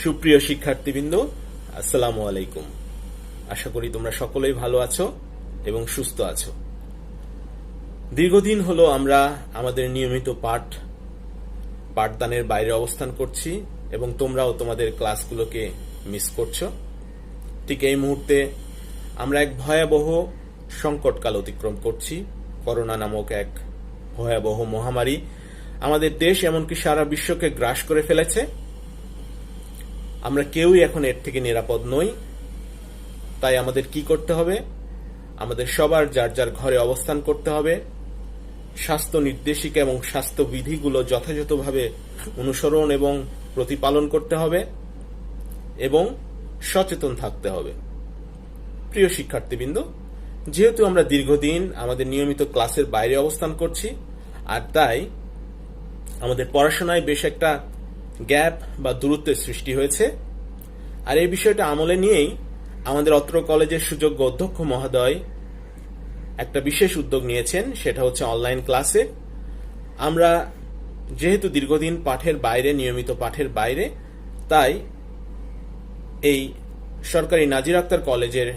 সুপ্রিয় শিক্ষার্থীবৃন্দ, আসসালামু আলাইকুম। আশা করি তোমরা সকলেই ভালো আছো এবং সুস্থ আছো। দীর্ঘদিন হলো আমরা আমাদের নিয়মিত পাঠদানের বাইরে অবস্থান করছি এবং তোমরাও তোমাদের ক্লাসগুলোকে মিস করছো। ঠিক এই মুহূর্তে আমরা এক ভয়াবহ সংকটকাল অতিক্রম করছি। করোনা নামক এক ভয়াবহ মহামারী আমাদের দেশ এমনকি সারা বিশ্বকে গ্রাস করে ফেলেছে। আমরা কেউই এখন এর থেকে নিরাপদ নই। তাই আমাদের কি করতে হবে? আমাদের সবার যার যার ঘরে অবস্থান করতে হবে, স্বাস্থ্য নির্দেশিকা এবং স্বাস্থ্যবিধিগুলো যথাযথভাবে অনুসরণ এবং প্রতিপালন করতে হবে এবং সচেতন থাকতে হবে। প্রিয় শিক্ষার্থীবৃন্দ, যেহেতু আমরা দীর্ঘদিন আমাদের নিয়মিত ক্লাসের বাইরে অবস্থান করছি, আর তাই আমাদের পড়াশোনায় বেশ একটা গ্যাপ বা দূরত্বের সৃষ্টি হয়েছে। আর এই বিষয়টা আমলে নিয়েই আমাদের অত্র কলেজের সুযোগ্য অধ্যক্ষ মহোদয় একটা বিশেষ উদ্যোগ নিয়েছেন, সেটা হচ্ছে অনলাইন ক্লাসে। আমরা যেহেতু দীর্ঘদিন নিয়মিত পাঠের বাইরে, তাই এই সরকারি নাজির আক্তার কলেজের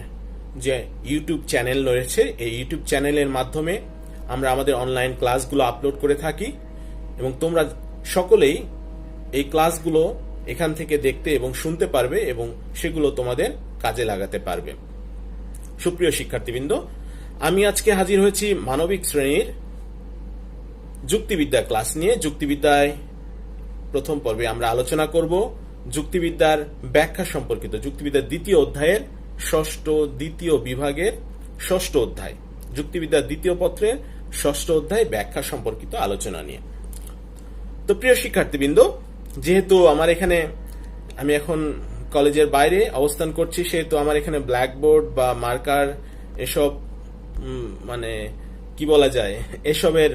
যে ইউটিউব চ্যানেল রয়েছে, এই ইউটিউব চ্যানেলের মাধ্যমে আমরা আমাদের অনলাইন ক্লাসগুলো আপলোড করে থাকি এবং তোমরা সকলেই এই ক্লাসগুলো এখান থেকে দেখতে এবং শুনতে পারবে এবং সেগুলো তোমাদের কাজে লাগাতে পারবে। সুপ্রিয় শিক্ষার্থীবৃন্দ, আমি আজকে হাজির হয়েছি মানবিক শ্রেণীর যুক্তিবিদ্যা ক্লাস নিয়ে। যুক্তিবিদ্যায় প্রথম পর্বে আমরা আলোচনা করব যুক্তিবিদ্যার ব্যাখ্যা সম্পর্কিত, যুক্তিবিদ্যার দ্বিতীয় বিভাগের ষষ্ঠ অধ্যায়, যুক্তিবিদ্যার দ্বিতীয় পত্রের ষষ্ঠ অধ্যায় ব্যাখ্যা সম্পর্কিত আলোচনা নিয়ে। তো প্রিয় শিক্ষার্থীবৃন্দ, যেহেতু আমি এখন কলেজের বাইরে অবস্থান করছি, সেহেতু আমার এখানে ব্ল্যাকবোর্ড বা মার্কার এসব কি বলা যায়, এসবের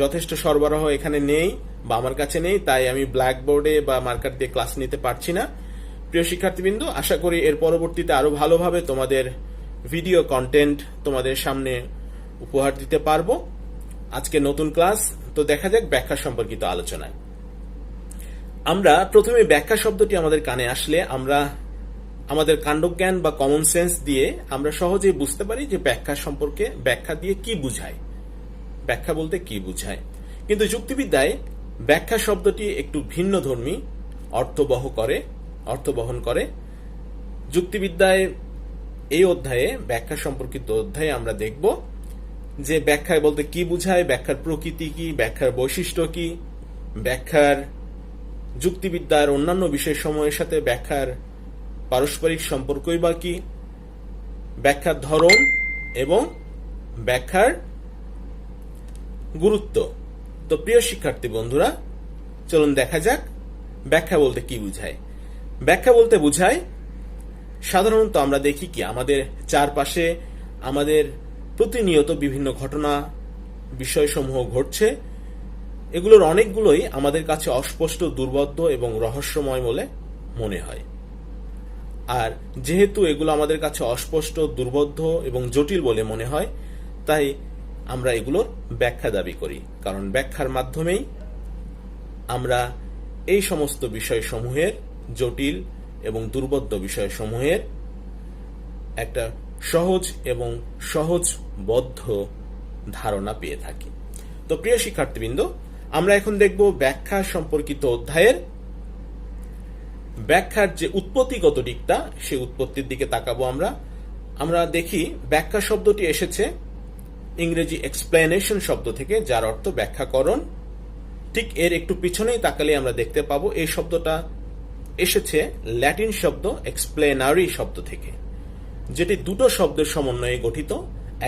যথেষ্ট সরবরাহ এখানে নেই বা আমার কাছে নেই। তাই আমি ব্ল্যাকবোর্ডে বা মার্কার দিয়ে ক্লাস নিতে পারছি না। প্রিয় শিক্ষার্থীবৃন্দ, আশা করি এর পরবর্তীতে আরো ভালোভাবে তোমাদের ভিডিও কন্টেন্ট তোমাদের সামনে উপহার দিতে পারবো। আজকে নতুন ক্লাস, তো দেখা যাক ব্যাখ্যা সম্পর্কিত আলোচনায়। আমরা প্রথমে ব্যাখ্যা শব্দটি আমাদের কানে আসলে আমরা আমাদের কাণ্ডজ্ঞান বা কমন সেন্স দিয়ে আমরা সহজেই বুঝতে পারি যে ব্যাখ্যা দিয়ে কি বুঝায়, ব্যাখ্যা বলতে কি বুঝায়। কিন্তু যুক্তিবিদ্যায় ব্যাখ্যা শব্দটি একটু ভিন্নধর্মী অর্থ বহন করে। যুক্তিবিদ্যায় এই অধ্যায়ে, ব্যাখ্যা সম্পর্কিত অধ্যায়ে আমরা দেখব যে ব্যাখ্যা বলতে কি বুঝায়, ব্যাখ্যার প্রকৃতি কি, ব্যাখ্যার বৈশিষ্ট্য কি, ব্যাখ্যার যুক্তিবিদ্যার অন্যান্য বিষয়সমূহের সাথে ব্যাখ্যার পারস্পরিক সম্পর্কই বা কি, ব্যাখ্যার ধরন এবং ব্যাখ্যার গুরুত্ব। তো প্রিয় শিক্ষার্থী বন্ধুরা, চলুন দেখা যাক ব্যাখ্যা বলতে কি বুঝায়। ব্যাখ্যা বলতে বুঝায়, সাধারণত আমরা দেখি কি আমাদের চারপাশে আমাদের প্রতিনিয়ত বিভিন্ন ঘটনা বিষয়সমূহ ঘটছে। এগুলোর অনেকগুলোই আমাদের কাছে অস্পষ্ট, দুর্বোধ্য এবং রহস্যময় বলে মনে হয়। আর যেহেতু এগুলো আমাদের কাছে অস্পষ্ট, দুর্বোধ্য এবং জটিল বলে মনে হয়, তাই আমরা এগুলোর ব্যাখ্যা দাবি করি। কারণ ব্যাখ্যার মাধ্যমেই আমরা এই সমস্ত বিষয়সমূহের, জটিল এবং দুর্বোধ্য বিষয়সমূহের একটা সহজ এবং সহজবদ্ধ ধারণা পেয়ে থাকি। তো প্রিয় শিক্ষার্থীবৃন্দ, আমরা এখন দেখব ব্যাখ্যা সম্পর্কিত অধ্যায়ের ব্যাখ্যার যে উৎপত্তিগত দিকটা, সেই উৎপত্তির দিকে তাকাবো। আমরা দেখি ব্যাখ্যা শব্দটি এসেছে ইংরেজি এক্সপ্লেনেশন শব্দ থেকে, যার অর্থ ব্যাখ্যাকরণ। ঠিক এর একটু পিছনেই তাকালে আমরা দেখতে পাবো এই শব্দটা এসেছে ল্যাটিন শব্দ এক্সপ্লেনারি শব্দ থেকে, যেটি দুটো শব্দের সমন্বয়ে গঠিত।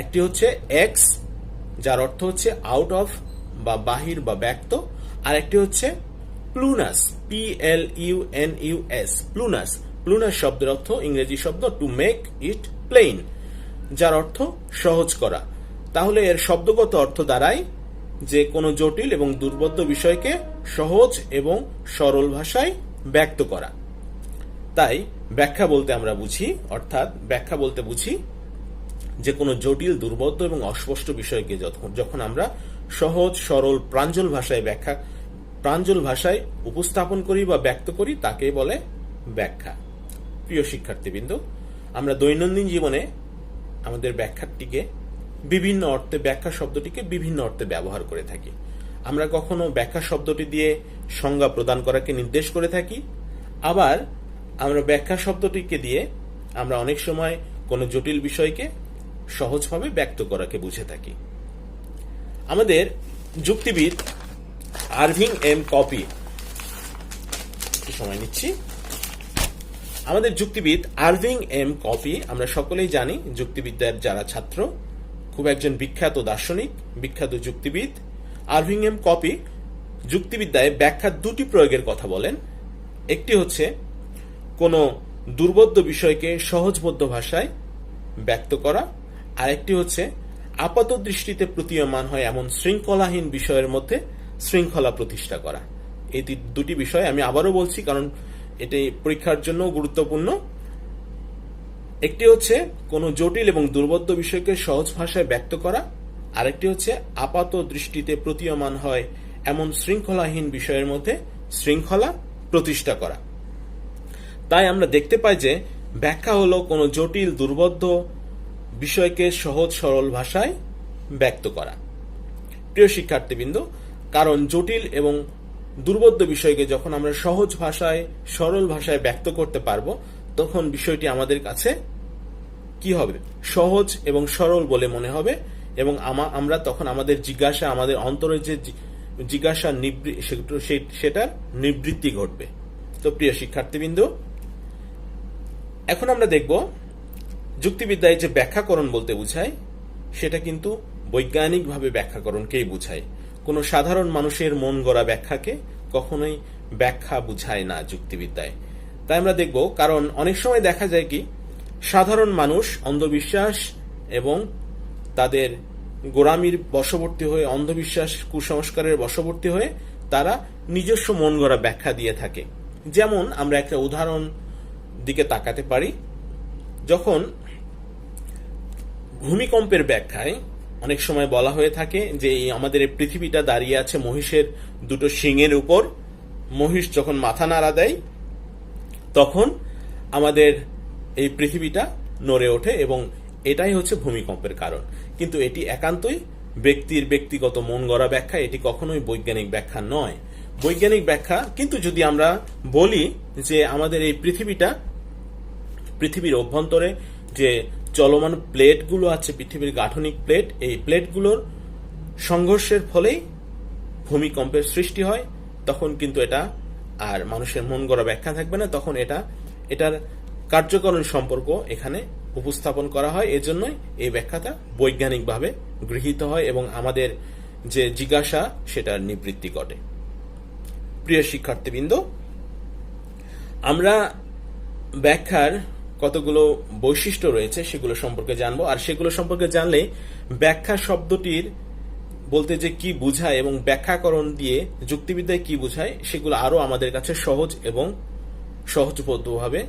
একটি হচ্ছে এক্স, যার অর্থ হচ্ছে আউট অফ বা বাহির বা ব্যক্ত, আর একটি হচ্ছে প্লুনাস, PLUNUS, প্লুনাস শব্দের অর্থ, ইংরেজি শব্দ টু মেক ইট প্লেইন, যার অর্থ সহজ করা। তাহলে এর শব্দগত অর্থ দাঁড়ায় যে কোনো জটিল এবং দুর্বোধ্য বিষয়কে সহজ এবং সরল ভাষায় ব্যক্ত করা। তাই ব্যাখ্যা বলতে আমরা বুঝি, অর্থাৎ ব্যাখ্যা বলতে বুঝি যে কোনো জটিল, দুর্বোধ্য এবং অস্পষ্ট বিষয়কে যখন আমরা সহজ, সরল, প্রাঞ্জল ভাষায় প্রাঞ্জল ভাষায় উপস্থাপন করি বা ব্যক্ত করি তাকে বলে ব্যাখ্যা। প্রিয় শিক্ষার্থীবৃন্দ, আমরা দৈনন্দিন জীবনে আমাদের ব্যাখ্যাটিকে বিভিন্ন অর্থে, ব্যাখ্যা শব্দটিকে বিভিন্ন অর্থে ব্যবহার করে থাকি। আমরা কখনো ব্যাখ্যা শব্দটি দিয়ে সংজ্ঞা প্রদান করাকে নির্দেশ করে থাকি, আবার আমরা ব্যাখ্যা শব্দটিকে দিয়ে আমরা অনেক সময় কোনো জটিল বিষয়কে সহজভাবে ব্যক্ত করাকে বুঝে থাকি। আমাদের যুক্তিবিদ আরভিং এম কপি, একটু সময় নিচ্ছি, আমাদের যুক্তিবিদ আরভিং এম কপি, আমরা সকলেই জানি যুক্তিবিদ্যার যারা ছাত্র, খুব একজন বিখ্যাত দার্শনিক, বিখ্যাত যুক্তিবিদ। আরভিং এম কপি যুক্তিবিদ্যায় ব্যাখ্যার দুটি প্রয়োগের কথা বলেন। একটি হচ্ছে কোনো দুর্বোধ্য বিষয়কে সহজবোধ্য ভাষায় ব্যক্ত করা, আর একটি হচ্ছে আপাত দৃষ্টিতে প্রতীয়মান হয় এমন শৃঙ্খলাহীন বিষয়ের মধ্যে শৃঙ্খলা প্রতিষ্ঠা করা। এই দুটি বিষয় আমি আবারও বলছি কারণ এটি পরীক্ষার জন্য গুরুত্বপূর্ণ। একটি হচ্ছে কোনো জটিল এবং দুর্বোধ্য বিষয়কে সহজ ভাষায় ব্যক্ত করা, আরেকটি হচ্ছে আপাত দৃষ্টিতে প্রতীয়মান হয় এমন শৃঙ্খলাহীন বিষয়ের মধ্যে শৃঙ্খলা প্রতিষ্ঠা করা। তাই আমরা দেখতে পাই যে ব্যাখ্যা হলো কোনো জটিল দুর্বোধ্য বিষয়কে সহজ সরল ভাষায় ব্যক্ত করা। প্রিয় শিক্ষার্থীবৃন্দ, কারণ জটিল এবং দুর্বোধ্য বিষয়কে যখন আমরা সহজ ভাষায়, সরল ভাষায় ব্যক্ত করতে পারবো, তখন বিষয়টি আমাদের কাছে কি হবে? সহজ এবং সরল বলে মনে হবে, এবং আমরা তখন আমাদের জিজ্ঞাসা, আমাদের অন্তরে যে জিজ্ঞাসা সেটার নিবৃত্তি ঘটবে। তো প্রিয় শিক্ষার্থীবৃন্দ, এখন আমরা দেখব যুক্তিবিদ্যায় যে ব্যাখ্যাকরণ বলতে বোঝায় সেটা কিন্তু বৈজ্ঞানিকভাবে ব্যাখ্যাকরণকেই বোঝায়। কোনো সাধারণ মানুষের মন গড়া ব্যাখ্যাকে কখনোই ব্যাখ্যা বুঝায় না যুক্তিবিদ্যায়। তাই আমরা দেখব, কারণ অনেক সময় দেখা যায় কি সাধারণ মানুষ অন্ধবিশ্বাস এবং তাদের গোড়ামির বশবর্তী হয়ে, অন্ধবিশ্বাস কুসংস্কারের বশবর্তী হয়ে তারা নিজস্ব মন গড়া ব্যাখ্যা দিয়ে থাকে। যেমন আমরা একটা উদাহরণ দিকে তাকাতে পারি। যখন ভূমিকম্পের ব্যাখ্যায় অনেক সময় বলা হয়ে থাকে যে আমাদের এই পৃথিবীটা দাঁড়িয়ে আছে মহিষের দুটো শিংয়ের উপর, মহিষ যখন মাথা নাড়া দেয় তখন আমাদের এই পৃথিবীটা নড়ে ওঠে এবং এটাই হচ্ছে ভূমিকম্পের কারণ। কিন্তু এটি একান্তই ব্যক্তির ব্যক্তিগত মন গড়া ব্যাখ্যা, এটি কখনোই বৈজ্ঞানিক ব্যাখ্যা নয়। বৈজ্ঞানিক ব্যাখ্যা কিন্তু যদি আমরা বলি যে আমাদের এই পৃথিবীর অভ্যন্তরে যে চলমান প্লেটগুলো আছে, পৃথিবীর গাঠনিক প্লেট, এই প্লেটগুলোর সংঘর্ষের ফলেই ভূমিকম্পের সৃষ্টি হয়, তখন কিন্তু এটা আর মানুষের মন গড়া ব্যাখ্যা থাকবে না, তখন এটার কার্যকরণ সম্পর্ক এখানে উপস্থাপন করা হয়। এজন্যই এই ব্যাখ্যাটা বৈজ্ঞানিকভাবে গৃহীত হয় এবং আমাদের যে জিজ্ঞাসা সেটার নিবৃত্তি ঘটে। প্রিয় শিক্ষার্থীবৃন্দ, আমরা ব্যাখ্যার কতগুলো বৈশিষ্ট্য রয়েছে সেগুলো সম্পর্কে জানবো, আর সেগুলো সম্পর্কে জানলে ব্যাখ্যা শব্দটির বলতে যে কি বোঝায় এবং ব্যাখ্যাকরণ দিয়ে যুক্তিবিদ্যায় কি বোঝায় সেগুলো আরো আমাদের কাছে সহজ এবং সহজবোধ্যভাবে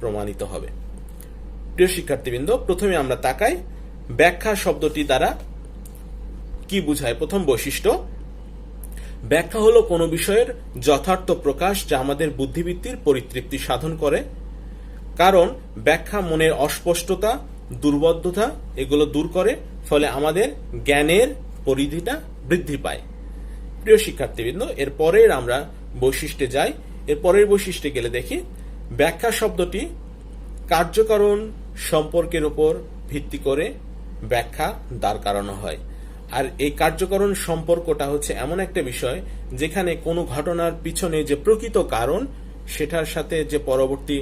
প্রমাণিত হবে। প্রিয় শিক্ষার্থীবৃন্দ, প্রথমে আমরা তাকাই ব্যাখ্যা শব্দটি দ্বারা কি বোঝায়। প্রথম বৈশিষ্ট্য, ব্যাখ্যা হলো কোনো বিষয়ের যথার্থ প্রকাশ যা আমাদের বুদ্ধিবৃত্তির পরিতৃপ্তি সাধন করে। কারণ ব্যাখ্যা মনের অস্পষ্টতা, দুর্বোধ্যতা এগুলো দূর করে, ফলে আমাদের জ্ঞানের পরিধিটা বৃদ্ধি পায়। প্রিয় শিক্ষার্থীবৃন্দ, এর পরের আমরা বৈশিষ্ট্যে যাই। এর পরের বৈশিষ্ট্যে গেলে দেখি ব্যাখ্যা শব্দটি কার্যকারণ সম্পর্কের উপর ভিত্তি করে ব্যাখ্যা দাঁড় করানো হয়। আর এই কার্যকারণ সম্পর্কটা হচ্ছে এমন একটা বিষয় যেখানে কোনো ঘটনার পিছনে যে প্রকৃত কারণ সেটার সাথে যে পরবর্তী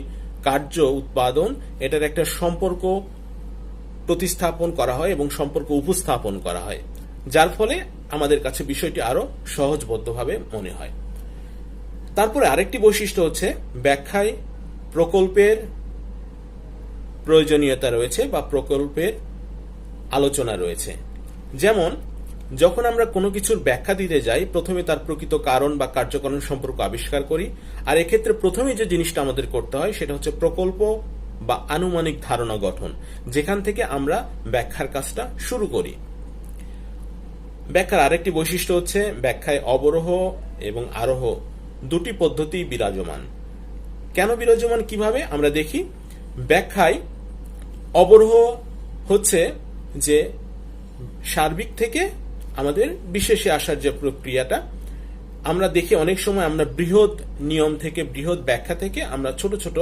কার্য উৎপাদন, এটার একটা সম্পর্ক প্রতিস্থাপন করা হয় এবং সম্পর্ক উপস্থাপন করা হয়, যার ফলে আমাদের কাছে বিষয়টি আরো সহজবোধ্যভাবে মনে হয়। তারপরে আরেকটি বৈশিষ্ট্য হচ্ছে ব্যাখ্যায় প্রকল্পের প্রয়োজনীয়তা রয়েছে বা প্রকল্পের আলোচনা রয়েছে। যেমন যখন আমরা কোনো কিছুর ব্যাখ্যা দিতে যাই, প্রথমে তার প্রকৃত কারণ বা কার্যকারণ সম্পর্ক আবিষ্কার করি, আর এক্ষেত্রে প্রথমে যে জিনিসটা আমাদের করতে হয় সেটা হচ্ছে প্রকল্প বা আনুমানিক ধারণা গঠন, যেখান থেকে আমরা ব্যাখ্যার কাজটা শুরু করি। ব্যাখ্যার আরেকটি বৈশিষ্ট্য হচ্ছে ব্যাখ্যায় অবরোহ এবং আরোহ দুটি পদ্ধতি বিরাজমান। কেন বিরাজমান কিভাবে আমরা দেখি। ব্যাখ্যায় অবরোহ হচ্ছে যে সার্বিক থেকে আমাদের বিশেষে আসার যে প্রক্রিয়াটা আমরা দেখি, অনেক সময় আমরা বৃহৎ নিয়ম থেকে বৃহৎ ব্যাখ্যা থেকে আমরা ছোট ছোট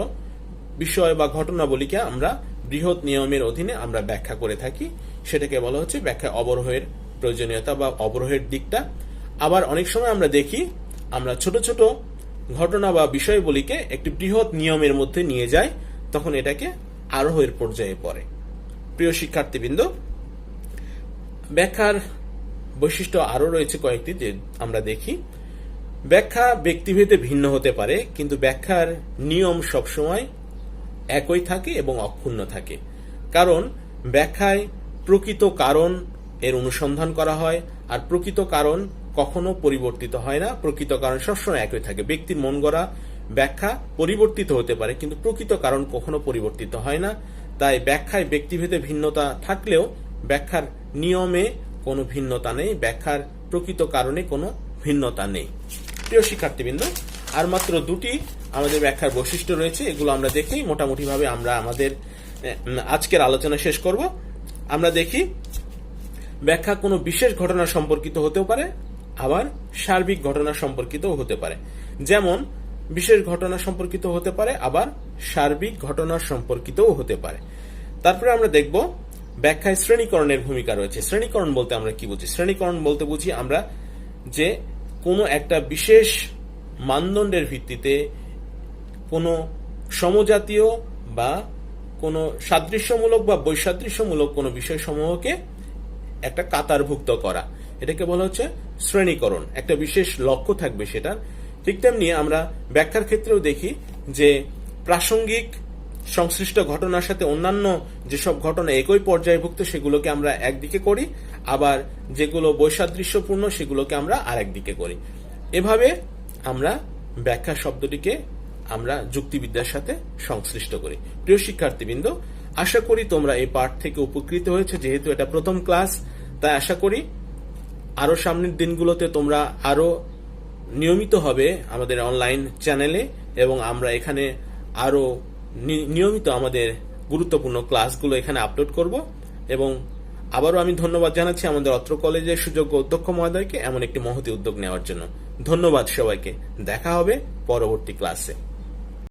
বিষয় বা ঘটনাবলীকে আমরা বৃহৎ নিয়মের অধীনে আমরা ব্যাখ্যা করে থাকি, সেটাকে বলা হচ্ছে ব্যাখ্যা অবরোহের প্রয়োজনীয়তা বা অবরোহের দিকটা। আবার অনেক সময় আমরা দেখি আমরা ছোট ছোট ঘটনা বা বিষয়বলীকে একটি বৃহৎ নিয়মের মধ্যে নিয়ে যাই, তখন এটাকে আরোহের পর্যায়ে পড়ে। প্রিয় শিক্ষার্থীবৃন্দ, ব্যাখ্যার বৈশিষ্ট্য আরো রয়েছে কয়েকটি, যে আমরা দেখি ব্যাখ্যা ব্যক্তিভেদে ভিন্ন হতে পারে, কিন্তু ব্যাখ্যার নিয়ম সবসময় একই থাকে এবং অক্ষুণ্ণ থাকে। কারণ ব্যাখ্যায় প্রকৃত কারণ এর অনুসন্ধান করা হয়, আর প্রকৃত কারণ কখনো পরিবর্তিত হয় না, প্রকৃত কারণ সবসময় একই থাকে। ব্যক্তির মন গড়া ব্যাখ্যা পরিবর্তিত হতে পারে, কিন্তু প্রকৃত কারণ কখনো পরিবর্তিত হয় না। তাই ব্যাখ্যায় ব্যক্তিভেদে ভিন্নতা থাকলেও ব্যাখ্যার নিয়মে কোনো ভিন্নতা নেই, ব্যাখ্যার প্রকৃত কারণে কোনো ভিন্নতা নেই। প্রিয় শিক্ষার্থীবৃন্দ, আর মাত্র দুটি আমাদের ব্যাখ্যার বৈশিষ্ট্য রয়েছে, এগুলো আমরা দেখি মোটামুটি ভাবে আমরা আমাদের আজকের আলোচনা শেষ করব। আমরা দেখি ব্যাখ্যা কোনো বিশেষ ঘটনা সম্পর্কিত হতেও পারে, আবার সার্বিক ঘটনা সম্পর্কিতও হতে পারে। যেমন বিশেষ ঘটনা সম্পর্কিত হতে পারে, আবার সার্বিক ঘটনা সম্পর্কিতও হতে পারে। তারপরে আমরা দেখব ব্যাখ্যায় শ্রেণীকরণের ভূমিকা রয়েছে। শ্রেণীকরণ বলতে আমরা কি বুঝি? শ্রেণীকরণ বলতে বুঝি আমরা যে কোনো একটা বিশেষ মানদণ্ডের ভিত্তিতে কোনো সমজাতীয় বা কোনো সাদৃশ্যমূলক বা বৈসাদৃশ্যমূলক কোনো বিষয়সমূহকে একটা কাতারভুক্ত করা, এটাকে বলা হচ্ছে শ্রেণীকরণ। একটা বিশেষ লক্ষ্য থাকবে সেটার। ঠিক তেমনি আমরা ব্যাখ্যার ক্ষেত্রেও দেখি যে প্রাসঙ্গিক সংশ্লিষ্ট ঘটনার সাথে অন্যান্য যেসব ঘটনা একই পর্যায়ভুক্ত সেগুলোকে আমরা একদিকে করি, আবার যেগুলো বৈসাদৃশ্যপূর্ণ সেগুলোকে আমরা আরেকদিকে করি। এভাবে আমরা ব্যাখ্যা শব্দটিকে আমরা যুক্তিবিদ্যার সাথে সংশ্লিষ্ট করি। প্রিয় শিক্ষার্থীবৃন্দ, আশা করি তোমরা এই পাঠ থেকে উপকৃত হয়েছে। যেহেতু এটা প্রথম ক্লাস, তাই আশা করি আরো সামনের দিনগুলোতে তোমরা আরো নিয়মিত হবে আমাদের অনলাইন চ্যানেলে, এবং আমরা এখানে আরো নিয়মিত আমাদের গুরুত্বপূর্ণ ক্লাসগুলো এখানে আপলোড করব। এবং আবারও আমি ধন্যবাদ জানাচ্ছি আমাদের অত্র কলেজের সুযোগ্য অধ্যক্ষ মহোদয়কে এমন একটি মহতী উদ্যোগ নেওয়ার জন্য। ধন্যবাদ সবাইকে। দেখা হবে পরবর্তী ক্লাসে।